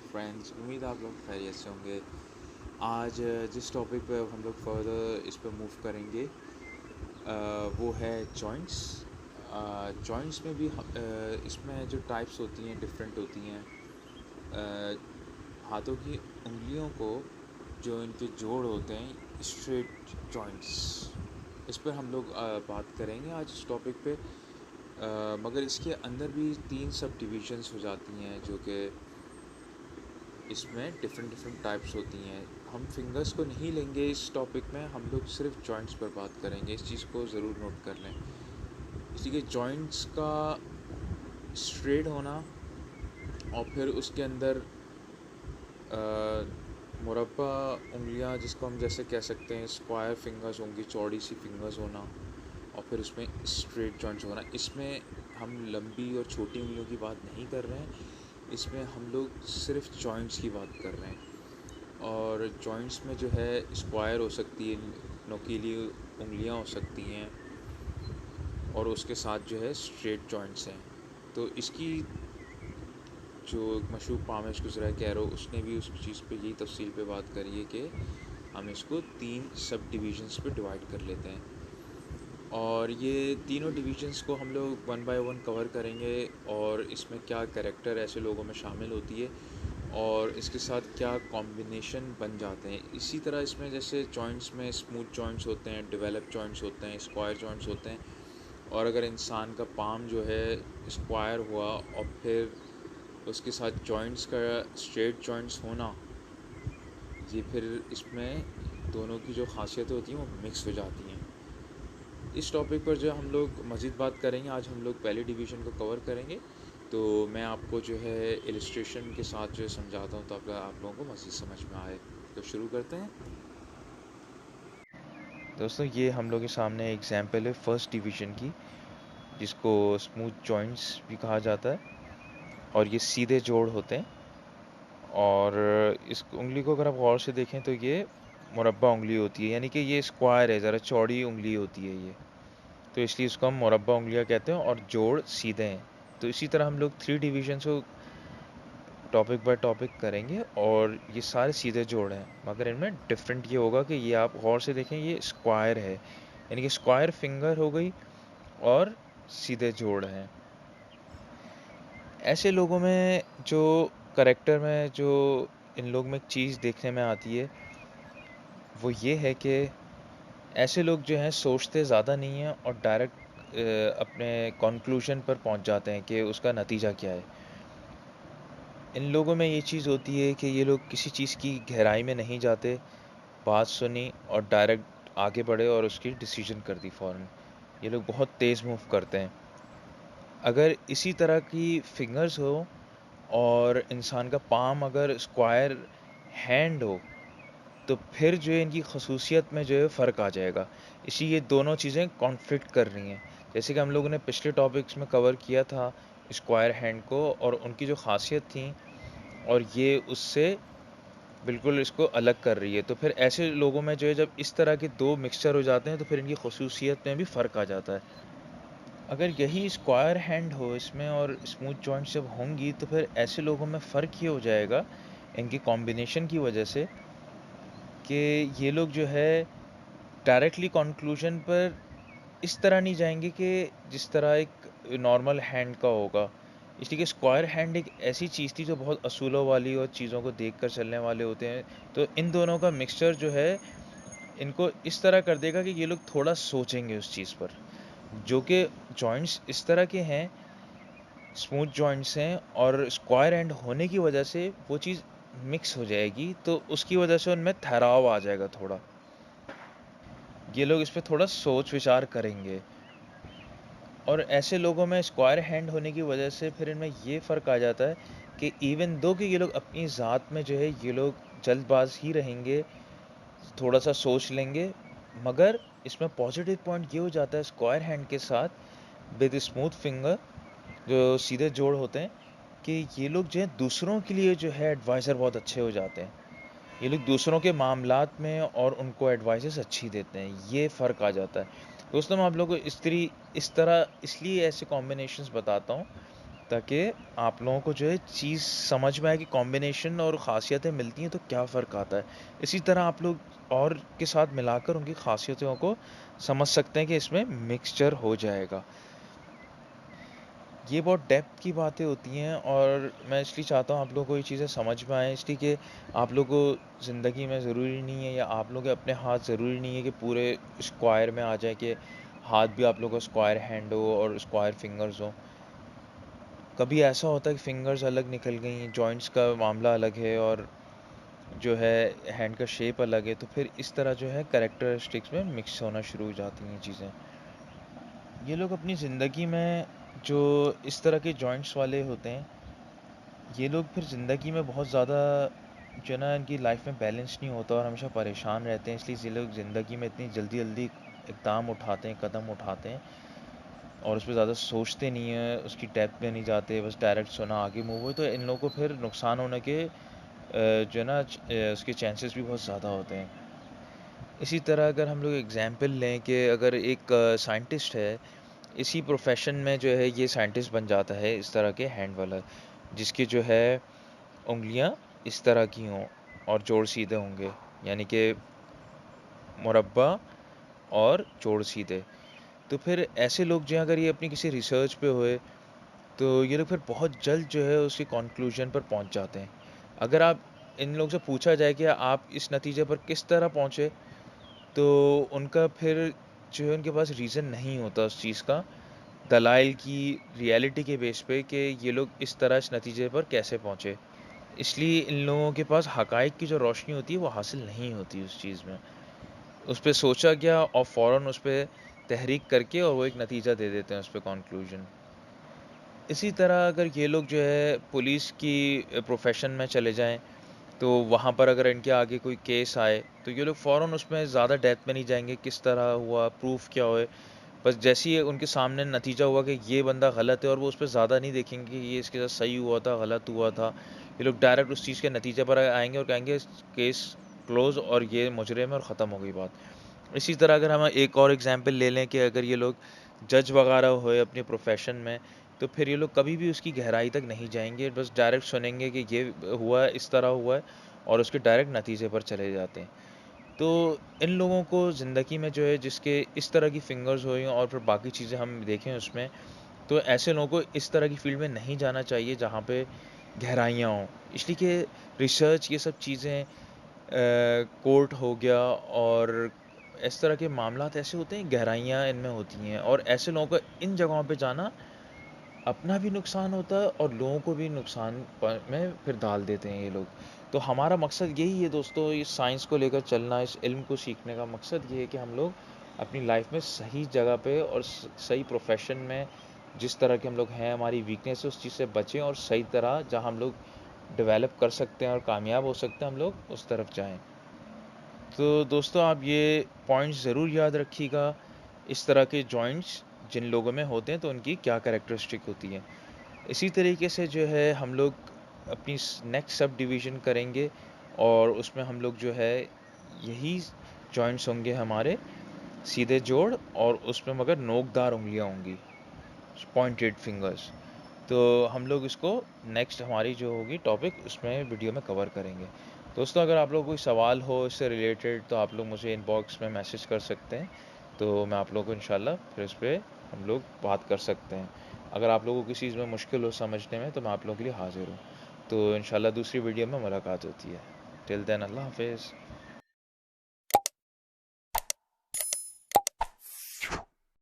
Friends, उम्मीद है आप लोग खैरियत से होंगे। आज जिस टॉपिक पे हम लोग फर्दर इस पे मूव करेंगे वो है जॉइंट्स। जॉइंट्स में भी इसमें जो टाइप्स होती हैं डिफरेंट होती हैं। अ, हाथों की उंगलियों को जो इनके जोड़ होते हैं स्ट्रेट जॉइंट्स, इस पर हम लोग बात करेंगे आज इस टॉपिक पे। मगर इसके अंदर भी 3 सब डिविजन्स हो जाती हैं जो कि इसमें डिफरेंट डिफरेंट टाइप्स होती हैं। हम फिंगर्स को नहीं लेंगे इस टॉपिक में, हम लोग सिर्फ जॉइंट्स पर बात करेंगे। इस चीज़ को ज़रूर नोट कर लें। इसलिए जॉइंट्स का स्ट्रेट होना और फिर उसके अंदर मुरब्बा उंगलियां, जिसको हम जैसे कह सकते हैं स्क्वायर फिंगर्स होंगी, चौड़ी सी फिंगर्स होना, और फिर उसमें स्ट्रेट जॉइंट्स होना। इसमें हम लंबी और छोटी उंगलियों की बात नहीं कर रहे हैं, इसमें हम लोग सिर्फ जॉइंट्स की बात कर रहे हैं। और जॉइंट्स में जो है स्क्वायर हो सकती है, नोकीली उंगलियां हो सकती हैं, और उसके साथ जो है स्ट्रेट जॉइंट्स हैं। तो इसकी जो मशहूर पामेश गुजरा कैरो, उसने भी उस चीज़ पे यही तफसील पे बात करी है कि हम इसको 3 सब डिविजन्स पे डिवाइड कर लेते हैं। और ये तीनों डिविजन्स को हम लोग वन बाय वन कवर करेंगे, और इसमें क्या कैरेक्टर ऐसे लोगों में शामिल होती है और इसके साथ क्या कॉम्बिनेशन बन जाते हैं। इसी तरह इसमें जैसे जॉइंट्स में स्मूथ जॉइंट्स होते हैं, डेवलप जॉइंट्स होते हैं, स्क्वायर जॉइंट्स होते हैं। और अगर इंसान का पाम जो है स्क्वायर हुआ और फिर उसके साथ जॉइंट्स का स्ट्रेट जॉइंट्स होना, ये फिर इसमें दोनों की जो खासियतें होती हैं वो मिक्स हो जाती हैं। इस टॉपिक पर जो हम लोग मज़ीद बात करेंगे, आज हम लोग पहले डिवीज़न को कवर करेंगे। तो मैं आपको जो है इलस्ट्रेशन के साथ जो है समझाता हूँ, ताकि आप लोगों को मज़ीद समझ में आए। तो शुरू करते हैं। दोस्तों, ये हम लोग के सामने एग्जाम्पल है फर्स्ट डिवीज़न की, जिसको स्मूथ जॉइंट्स भी कहा जाता है, और ये सीधे जोड़ होते हैं। और इस उंगली को अगर आप गौर से देखें तो ये मुरब्बा उंगली होती है, यानी कि ये स्क्वायर है, ज़रा चौड़ी उंगली होती है ये, तो इसलिए इसको हम मुरब्बा उंगलियां कहते हैं, और जोड़ सीधे हैं। तो इसी तरह हम लोग 3 डिवीजन को टॉपिक बाय टॉपिक करेंगे, और ये सारे सीधे जोड़ हैं, मगर इनमें डिफरेंट ये होगा कि ये आप गौर से देखें ये स्क्वायर है, यानी कि स्क्वायर फिंगर हो गई और सीधे जोड़ हैं। ऐसे लोगों में जो करेक्टर में जो इन लोग में एक चीज़ देखने में आती है वो ये है कि ऐसे लोग जो हैं सोचते ज़्यादा नहीं हैं और डायरेक्ट अपने कंक्लूजन पर पहुंच जाते हैं कि उसका नतीजा क्या है। इन लोगों में ये चीज़ होती है कि ये लोग किसी चीज़ की गहराई में नहीं जाते, बात सुनी और डायरेक्ट आगे बढ़े और उसकी डिसीजन कर दी फ़ौरन। ये लोग बहुत तेज़ मूव करते हैं। अगर इसी तरह की फिंगर्स हो और इंसान का पाम अगर स्क्वायर हैंड हो, तो फिर जो है इनकी खसूसियत में जो है फ़र्क आ जाएगा। इसी ये दोनों चीज़ें कॉन्फ्लिक्ट कर रही हैं। जैसे कि हम लोगों ने पिछले टॉपिक्स में कवर किया था स्क्वायर हैंड को और उनकी जो ख़ासियत थी, और ये उससे बिल्कुल इसको अलग कर रही है। तो फिर ऐसे लोगों में जो है जब इस तरह के 2 मिक्सचर हो जाते हैं तो फिर इनकी खसूसियत में भी फ़र्क आ जाता है। अगर यही स्क्वायर हैंड हो इसमें और स्मूथ जॉइंट्स जब होंगी, तो फिर ऐसे लोगों में फ़र्क ये हो जाएगा इनकी कॉम्बिनेशन की वजह से, कि ये लोग जो है डायरेक्टली कंक्लूजन पर इस तरह नहीं जाएँगे कि जिस तरह एक नॉर्मल हैंड का होगा। इसलिए कि स्क्वायर हैंड एक ऐसी चीज़ थी जो बहुत असूलों वाली और चीज़ों को देखकर चलने वाले होते हैं। तो इन दोनों का मिक्सचर जो है इनको इस तरह कर देगा कि ये लोग थोड़ा सोचेंगे उस चीज़ पर। जो कि जॉइंट्स इस तरह के हैं, स्मूथ जॉइंट्स हैं, और स्क्वायर हैंड होने की वजह से वो चीज़ मिक्स हो जाएगी, तो उसकी वजह से उनमें ठहराव आ जाएगा थोड़ा। ये लोग इस पे थोड़ा सोच विचार करेंगे। और ऐसे लोगों में स्क्वायर हैंड होने की वजह से फिर इनमें ये फ़र्क आ जाता है कि इवन दो कि ये लोग अपनी ज़ात में जो है ये लोग जल्दबाज ही रहेंगे, थोड़ा-सा सोच लेंगे, मगर इसमें पॉज़िटिव पॉइंट ये हो जाता है स्क्वायर हैंड के साथ विद स्मूथ फिंगर, जो सीधे जोड़ होते हैं, कि ये लोग जो है दूसरों के लिए जो है एडवाइज़र बहुत अच्छे हो जाते हैं। ये लोग दूसरों के मामलात में और उनको एडवाइसेस अच्छी देते हैं, ये फ़र्क आ जाता है। दोस्तों, मैं आप लोगों को इस तरह इसलिए ऐसे कॉम्बिनेशंस बताता हूँ ताकि आप लोगों को जो है चीज़ समझ में आए कि कॉम्बिनेशन और ख़ासियतें मिलती हैं तो क्या फ़र्क आता है। इसी तरह आप लोग और के साथ मिलाकर उनकी ख़ासियतों को समझ सकते हैं कि इसमें मिक्सचर हो जाएगा। ये बहुत डेप्थ की बातें होती हैं और मैं इसलिए चाहता हूँ आप लोगों को ये चीज़ें समझ में आएँ, इसलिए कि आप लोगों को ज़िंदगी में ज़रूरी नहीं है या आप लोग के अपने हाथ ज़रूरी नहीं है कि पूरे स्क्वायर में आ जाए, कि हाथ भी आप लोगों का स्क्वायर हैंड हो और स्क्वायर फिंगर्स हों। कभी ऐसा होता है कि फिंगर्स अलग निकल गई हैं, जॉइंट्स का मामला अलग है और जो है हैंड का शेप अलग है, तो फिर इस तरह जो है कैरेक्टरिस्टिक्स में मिक्स होना शुरू हो जाती हैं चीज़ें। ये लोग अपनी ज़िंदगी में जो इस तरह के जॉइंट्स वाले होते हैं, ये लोग फिर ज़िंदगी में बहुत ज़्यादा जो है ना इनकी लाइफ में बैलेंस नहीं होता और हमेशा परेशान रहते हैं, इसलिए ये लोग ज़िंदगी में इतनी जल्दी-जल्दी इक़दाम उठाते हैं, कदम उठाते हैं और उसपे ज़्यादा सोचते नहीं हैं, उसकी डेप्थ में नहीं जाते, बस डायरेक्ट सुना आगे मूव हुए, तो इन लोगों को फिर नुकसान होने के जो है ना उसके चांसेस भी बहुत ज़्यादा होते हैं। इसी तरह अगर हम लोग एग्ज़ाम्पल लें कि अगर एक साइंटिस्ट है, इसी प्रोफ़ेशन में जो है ये साइंटिस्ट बन जाता है इस तरह के हैंड वाला, जिसकी जो है उँगलियाँ इस तरह की हों और जोड़ सीधे होंगे, यानी कि मुरब्बा और जोड़ सीधे। तो फिर ऐसे लोग जो हैं अगर ये अपनी किसी रिसर्च पे हुए, तो ये लोग फिर बहुत जल्द जो है उसके कॉन्क्लूज़न पर पहुँच जाते हैं। अगर आप इन लोगों से पूछा जाए कि आप इस नतीजे पर किस तरह पहुँचे, तो उनका फिर जो है उनके पास रीज़न नहीं होता उस चीज़ का, दलाइल की रियलिटी के बेस पे कि ये लोग इस तरह इस नतीजे पर कैसे पहुँचे। इसलिए इन लोगों के पास हक़ाइक़ की जो रोशनी होती है वो हासिल नहीं होती उस चीज़ में। उस पे सोचा गया और फ़ौरन उस पे तहरीक करके और वो एक नतीजा दे देते हैं उस पे कॉन्क्लूज़न। इसी तरह अगर ये लोग जो है पुलिस की प्रोफ़ेशन में चले जाएँ, तो वहाँ पर अगर इनके आगे कोई केस आए, तो ये लोग फ़ौरन उसमें ज़्यादा डेप्थ में नहीं जाएँगे, किस तरह हुआ, प्रूफ़ क्या होए। बस जैसे ही उनके सामने नतीजा हुआ कि ये बंदा गलत है और वो उसपे ज़्यादा नहीं देखेंगे कि ये इसके साथ सही हुआ था, गलत हुआ था। ये लोग डायरेक्ट उस चीज़ के नतीजे पर आएँगे और कहेंगे केस क्लोज़ और ये मुजरिम है और ख़त्म हो गई बात। इसी तरह अगर हम एक और एग्ज़ाम्पल ले लें कि अगर ये लोग जज वग़ैरह हुए अपने प्रोफ़ेशन में, तो फिर ये लोग कभी भी उसकी गहराई तक नहीं जाएँगे, बस डायरेक्ट सुनेंगे कि ये हुआ है, इस तरह हुआ है और उसके डायरेक्ट नतीजे पर चले जाते हैं। तो इन लोगों को ज़िंदगी में जो है जिसके इस तरह की फ़िंगर्स हुई और फिर बाकी चीज़ें हम देखें उसमें, तो ऐसे लोगों को इस तरह की फ़ील्ड में नहीं जाना चाहिए जहाँ पे गहराइयाँ हों। इसलिए कि रिसर्च ये सब चीज़ें कोर्ट हो गया और इस तरह के मामलात ऐसे होते हैं, गहराइयाँ इनमें होती हैं और ऐसे लोगों का इन जगहों पे जाना अपना भी नुकसान होता है और लोगों को भी नुकसान में फिर डाल देते हैं ये लोग। तो हमारा मकसद यही है दोस्तों, इस साइंस को लेकर चलना, इस इल्म को सीखने का मकसद ये है कि हम लोग अपनी लाइफ में सही जगह पे और सही प्रोफेशन में जिस तरह के हम लोग हैं, हमारी वीकनेस है उस चीज़ से बचें और सही तरह जहाँ हम लोग डेवलप कर सकते हैं और कामयाब हो सकते हैं, हम लोग उस तरफ जाएँ। तो दोस्तों आप ये पॉइंट्स ज़रूर याद रखिएगा, इस तरह के जॉइंट्स जिन लोगों में होते हैं तो उनकी क्या कैरेक्टरिस्टिक होती है। इसी तरीके से जो है हम लोग अपनी नेक्स्ट सब डिवीज़न करेंगे और उसमें हम लोग जो है यही जॉइंट्स होंगे हमारे सीधे जोड़ और उसमें मगर नोकदार उँगलियाँ होंगी, पॉइंटेड फिंगर्स। तो हम लोग इसको नेक्स्ट हमारी जो होगी टॉपिक उसमें वीडियो में कवर करेंगे। दोस्तों अगर आप लोगों को कोई सवाल हो इससे रिलेटेड तो आप लोग मुझे इनबॉक्स में मैसेज कर सकते हैं। तो मैं आप लोगों को इंशाल्लाह फिर इस पे हम लोग बात कर सकते हैं। अगर आप लोगों को किसी चीज़ में मुश्किल हो समझने में तो मैं आप लोगों के लिए हाज़िर हूँ। तो इंशाल्लाह दूसरी वीडियो में मुलाकात होती है। टिल देन अल्लाह हाफ़िज़।